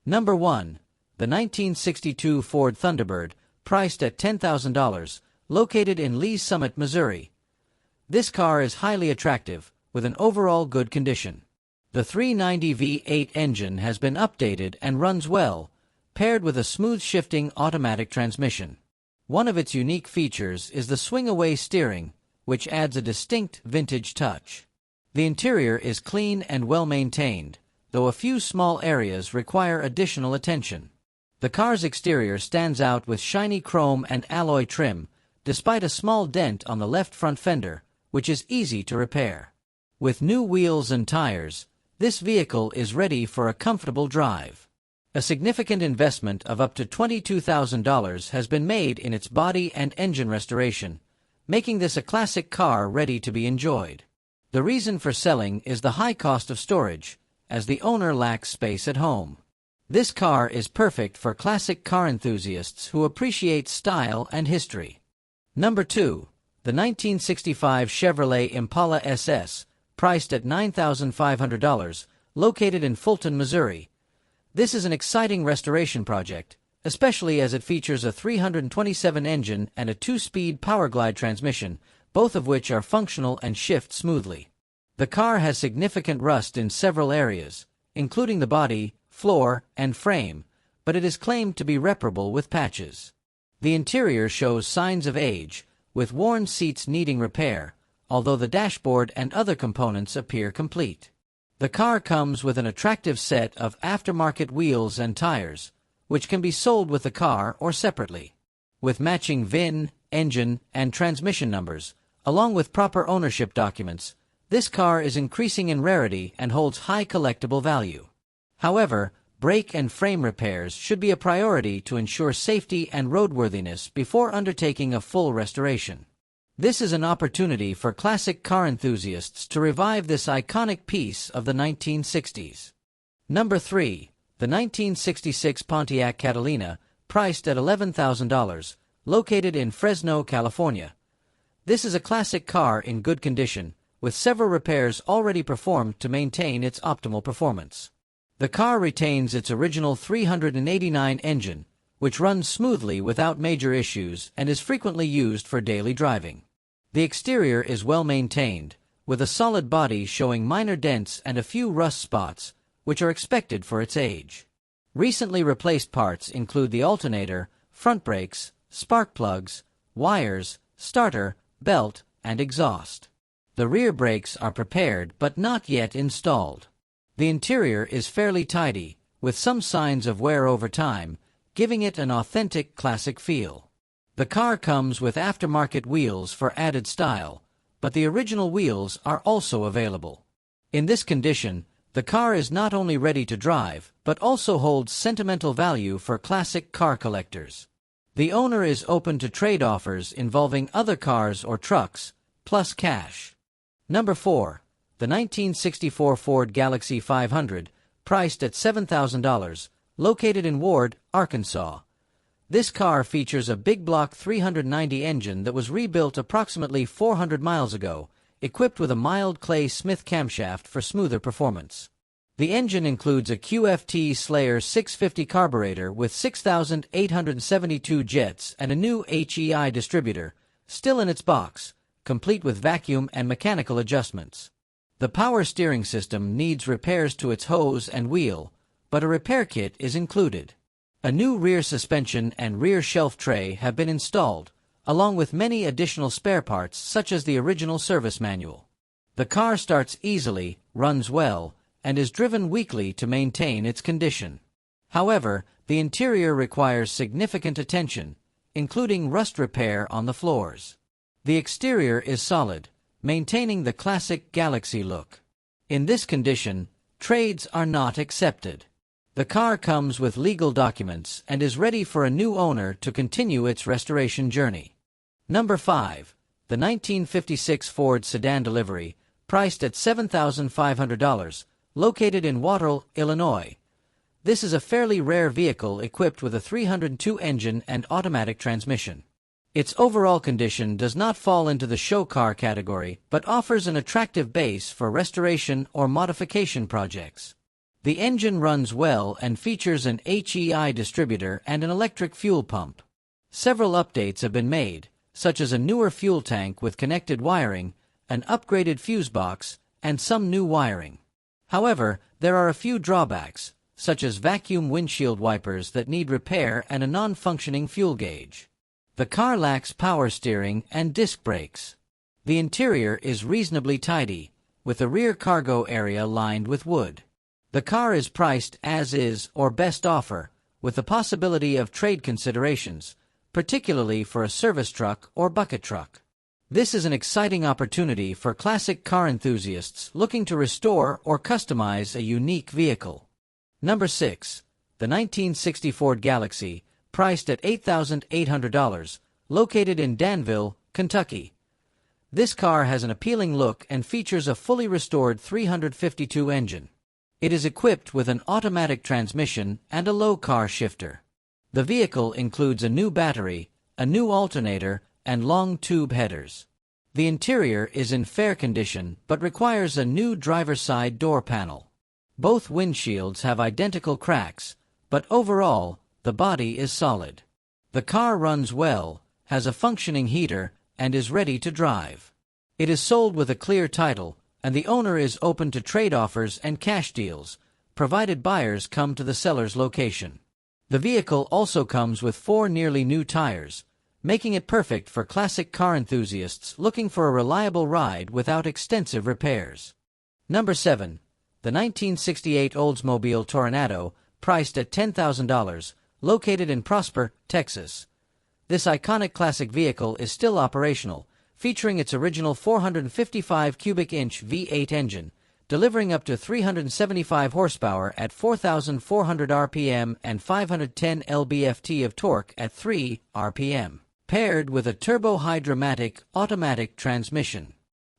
Number 1. The 1962 Ford Thunderbird, priced at $10,000, located in Lee's Summit, Missouri. This car is highly attractive, with an overall good condition. The 390 V8 engine has been updated and runs well, paired with a smooth-shifting automatic transmission. One of its unique features is the swing-away steering, which adds a distinct vintage touch. The interior is clean and well-maintained, though a few small areas require additional attention. The car's exterior stands out with shiny chrome and alloy trim, despite a small dent on the left front fender, which is easy to repair. With new wheels and tires, this vehicle is ready for a comfortable drive. A significant investment of up to $22,000 has been made in its body and engine restoration, making this a classic car ready to be enjoyed. The reason for selling is the high cost of storage, as the owner lacks space at home. This car is perfect for classic car enthusiasts who appreciate style and history. Number 2. The 1965 Chevrolet Impala SS, priced at $9,500, located in Fulton, Missouri. This is an exciting restoration project, especially as it features a 327 engine and a 2-speed Powerglide transmission, both of which are functional and shift smoothly. The car has significant rust in several areas, including the body, floor, and frame, but it is claimed to be reparable with patches. The interior shows signs of age, with worn seats needing repair, although the dashboard and other components appear complete. The car comes with an attractive set of aftermarket wheels and tires, which can be sold with the car or separately. With matching VIN, engine, and transmission numbers, along with proper ownership documents, this car is increasing in rarity and holds high collectible value. However, brake and frame repairs should be a priority to ensure safety and roadworthiness before undertaking a full restoration. This is an opportunity for classic car enthusiasts to revive this iconic piece of the 1960s. Number 3. The 1966 Pontiac Catalina, priced at $11,000, located in Fresno, California. This is a classic car in good condition, with several repairs already performed to maintain its optimal performance. The car retains its original 389 engine, which runs smoothly without major issues and is frequently used for daily driving. The exterior is well maintained, with a solid body showing minor dents and a few rust spots, which are expected for its age. Recently replaced parts include the alternator, front brakes, spark plugs, wires, starter, belt, and exhaust. The rear brakes are prepared but not yet installed. The interior is fairly tidy, with some signs of wear over time, giving it an authentic classic feel. The car comes with aftermarket wheels for added style, but the original wheels are also available. In this condition, the car is not only ready to drive, but also holds sentimental value for classic car collectors. The owner is open to trade offers involving other cars or trucks, plus cash. Number 4. The 1964 Ford Galaxy 500, priced at $7,000, located in Ward, Arkansas. This car features a big block 390 engine that was rebuilt approximately 400 miles ago, equipped with a mild clay Smith camshaft for smoother performance. The engine includes a QFT Slayer 650 carburetor with 6,872 jets and a new HEI distributor, still in its box, complete with vacuum and mechanical adjustments. The power steering system needs repairs to its hose and wheel, but a repair kit is included. A new rear suspension and rear shelf tray have been installed, along with many additional spare parts such as the original service manual. The car starts easily, runs well, and is driven weekly to maintain its condition. However, the interior requires significant attention, including rust repair on the floors. The exterior is solid, maintaining the classic Galaxy look. In this condition, trades are not accepted. The car comes with legal documents and is ready for a new owner to continue its restoration journey. Number 5. The 1956 Ford Sedan Delivery, priced at $7,500, located in Waterville, Illinois. This is a fairly rare vehicle equipped with a 302 engine and automatic transmission. Its overall condition does not fall into the show car category, but offers an attractive base for restoration or modification projects. The engine runs well and features an HEI distributor and an electric fuel pump. Several updates have been made, such as a newer fuel tank with connected wiring, an upgraded fuse box, and some new wiring. However, there are a few drawbacks, such as vacuum windshield wipers that need repair and a non-functioning fuel gauge. The car lacks power steering and disc brakes. The interior is reasonably tidy, with the rear cargo area lined with wood. The car is priced as is or best offer, with the possibility of trade considerations, particularly for a service truck or bucket truck. This is an exciting opportunity for classic car enthusiasts looking to restore or customize a unique vehicle. Number 6. The 1960 Ford Galaxy, priced at $8,800, located in Danville, Kentucky. This car has an appealing look and features a fully restored 352 engine. It is equipped with an automatic transmission and a low-car shifter. The vehicle includes a new battery, a new alternator, and long tube headers. The interior is in fair condition but requires a new driver's side door panel. Both windshields have identical cracks, but overall, the body is solid. The car runs well, has a functioning heater, and is ready to drive. It is sold with a clear title, and the owner is open to trade offers and cash deals, provided buyers come to the seller's location. The vehicle also comes with 4 nearly new tires, making it perfect for classic car enthusiasts looking for a reliable ride without extensive repairs. Number 7. The 1968 Oldsmobile Toronado, priced at $10,000, located in Prosper, Texas. This iconic classic vehicle is still operational, featuring its original 455 cubic inch V8 engine, delivering up to 375 horsepower at 4,400 RPM and 510 lb-ft of torque at 3 RPM, paired with a turbo-hydromatic automatic transmission.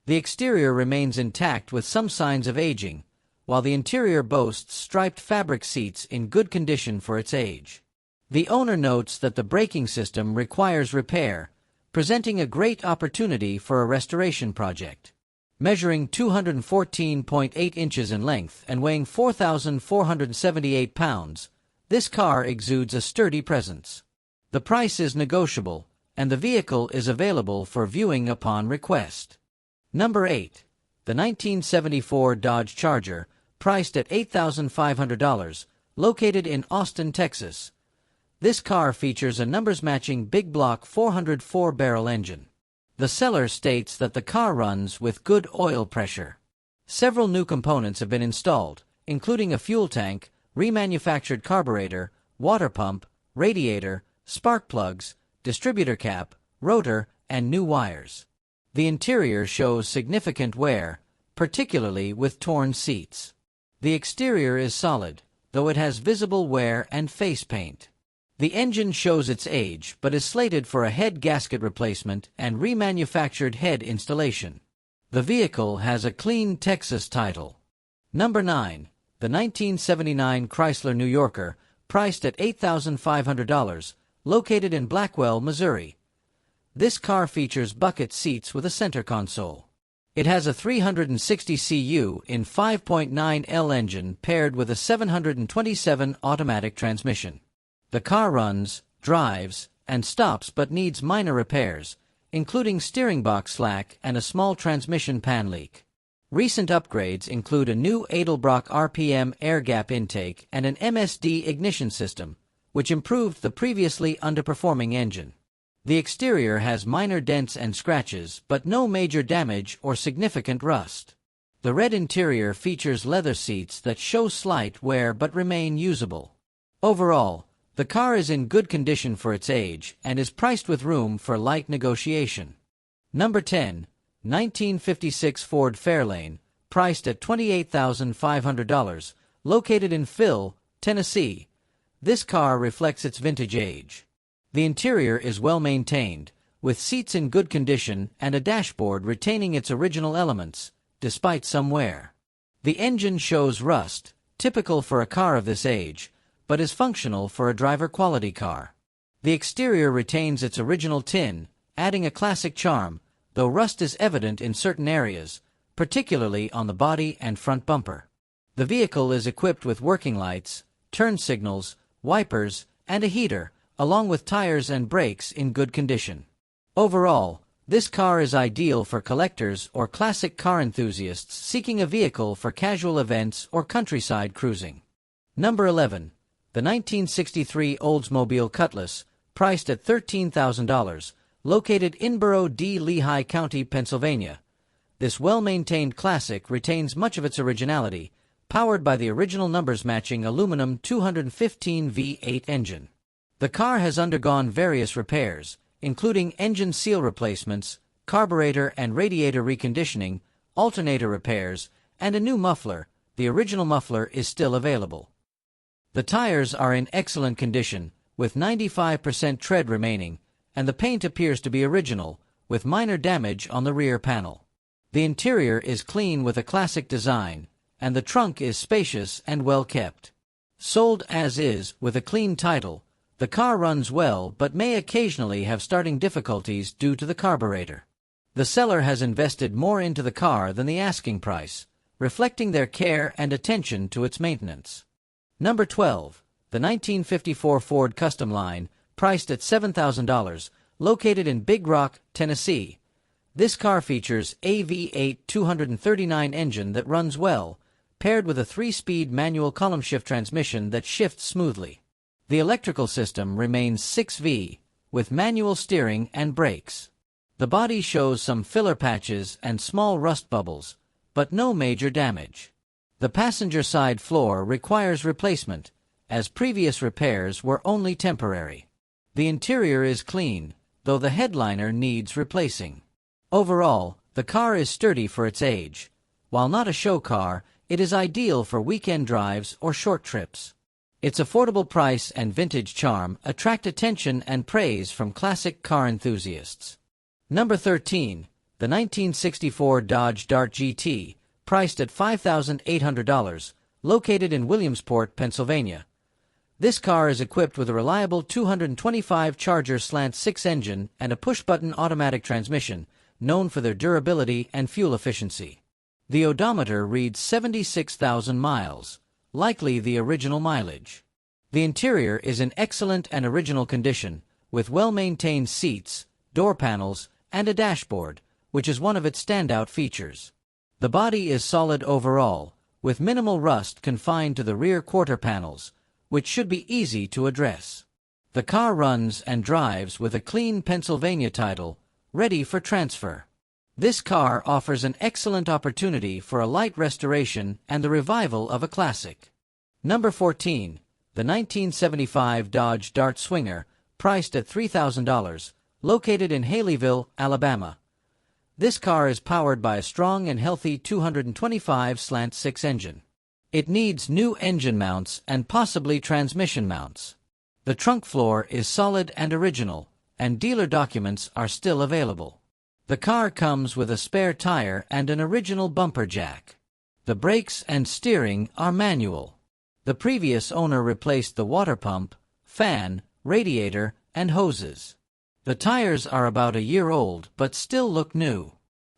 The exterior remains intact with some signs of aging, while the interior boasts striped fabric seats in good condition for its age. The owner notes that the braking system requires repair, presenting a great opportunity for a restoration project. Measuring 214.8 inches in length and weighing 4,478 pounds, this car exudes a sturdy presence. The price is negotiable, and the vehicle is available for viewing upon request. Number 8. The 1974 Dodge Charger, priced at $8,500, located in Austin, Texas. This car features a numbers-matching big block 404-barrel engine. The seller states that the car runs with good oil pressure. Several new components have been installed, including a fuel tank, remanufactured carburetor, water pump, radiator, spark plugs, distributor cap, rotor, and new wires. The interior shows significant wear, particularly with torn seats. The exterior is solid, though it has visible wear and face paint. The engine shows its age but is slated for a head gasket replacement and remanufactured head installation. The vehicle has a clean Texas title. Number 9. The 1979 Chrysler New Yorker, priced at $8,500, located in Blackwell, Missouri. This car features bucket seats with a center console. It has a 360 cu in 5.9L engine paired with a 727 automatic transmission. The car runs, drives, and stops but needs minor repairs, including steering box slack and a small transmission pan leak. Recent upgrades include a new Edelbrock RPM air gap intake and an MSD ignition system, which improved the previously underperforming engine. The exterior has minor dents and scratches, but no major damage or significant rust. The red interior features leather seats that show slight wear but remain usable. Overall, the car is in good condition for its age and is priced with room for light negotiation. Number 10. 1956 Ford Fairlane, priced at $28,500, located in Phil, Tennessee. This car reflects its vintage age. The interior is well maintained, with seats in good condition and a dashboard retaining its original elements, despite some wear. The engine shows rust, typical for a car of this age, but is functional for a driver-quality car. The exterior retains its original tin, adding a classic charm, though rust is evident in certain areas, particularly on the body and front bumper. The vehicle is equipped with working lights, turn signals, wipers, and a heater, along with tires and brakes in good condition. Overall, this car is ideal for collectors or classic car enthusiasts seeking a vehicle for casual events or countryside cruising. Number 11. The 1963 Oldsmobile Cutlass, priced at $13,000, located in Borough D. Lehigh County, Pennsylvania. This well-maintained classic retains much of its originality, powered by the original numbers-matching aluminum 215 V8 engine. The car has undergone various repairs, including engine seal replacements, carburetor and radiator reconditioning, alternator repairs, and a new muffler. The original muffler is still available. The tires are in excellent condition, with 95% tread remaining, and the paint appears to be original, with minor damage on the rear panel. The interior is clean with a classic design, and the trunk is spacious and well kept. Sold as is, with a clean title, the car runs well but may occasionally have starting difficulties due to the carburetor. The seller has invested more into the car than the asking price, reflecting their care and attention to its maintenance. Number 12. The 1954 Ford Custom Line, priced at $7,000, located in Big Rock, Tennessee. This car features a V8 239 engine that runs well, paired with a 3-speed manual column shift transmission that shifts smoothly. The electrical system remains 6V, with manual steering and brakes. The body shows some filler patches and small rust bubbles, but no major damage. The passenger side floor requires replacement, as previous repairs were only temporary. The interior is clean, though the headliner needs replacing. Overall, the car is sturdy for its age. While not a show car, it is ideal for weekend drives or short trips. Its affordable price and vintage charm attract attention and praise from classic car enthusiasts. Number 13. The 1964 Dodge Dart GT, priced at $5,800, located in Williamsport, Pennsylvania. This car is equipped with a reliable 225 Charger/6 engine and a push-button automatic transmission, known for their durability and fuel efficiency. The odometer reads 76,000 miles, likely the original mileage. The interior is in excellent and original condition, with well-maintained seats, door panels, and a dashboard, which is one of its standout features. The body is solid overall, with minimal rust confined to the rear quarter panels, which should be easy to address. The car runs and drives with a clean Pennsylvania title, ready for transfer. This car offers an excellent opportunity for a light restoration and the revival of a classic. Number 14. The 1975 Dodge Dart Swinger, priced at $3,000, located in Haleyville, Alabama. This car is powered by a strong and healthy 225/6 engine. It needs new engine mounts and possibly transmission mounts. The trunk floor is solid and original, and dealer documents are still available. The car comes with a spare tire and an original bumper jack. The brakes and steering are manual. The previous owner replaced the water pump, fan, radiator, and hoses. The tires are about a year old but still look new.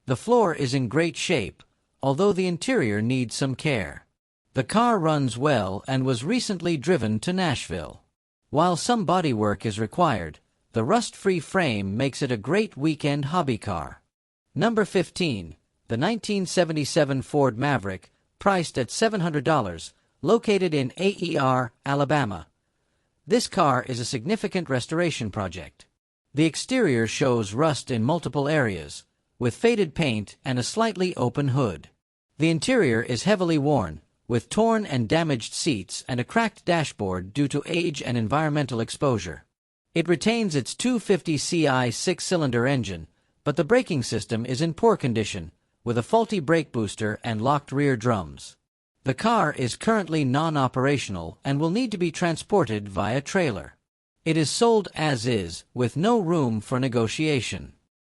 The floor is in great shape, although the interior needs some care. The car runs well and was recently driven to Nashville. While some bodywork is required, the rust-free frame makes it a great weekend hobby car. Number 15. The 1977 Ford Maverick, priced at $700, located in Aer, Alabama. This car is a significant restoration project. The exterior shows rust in multiple areas, with faded paint and a slightly open hood. The interior is heavily worn, with torn and damaged seats and a cracked dashboard due to age and environmental exposure. It retains its 250 Ci 6-cylinder engine, but the braking system is in poor condition, with a faulty brake booster and locked rear drums. The car is currently non-operational and will need to be transported via trailer. It is sold as is, with no room for negotiation.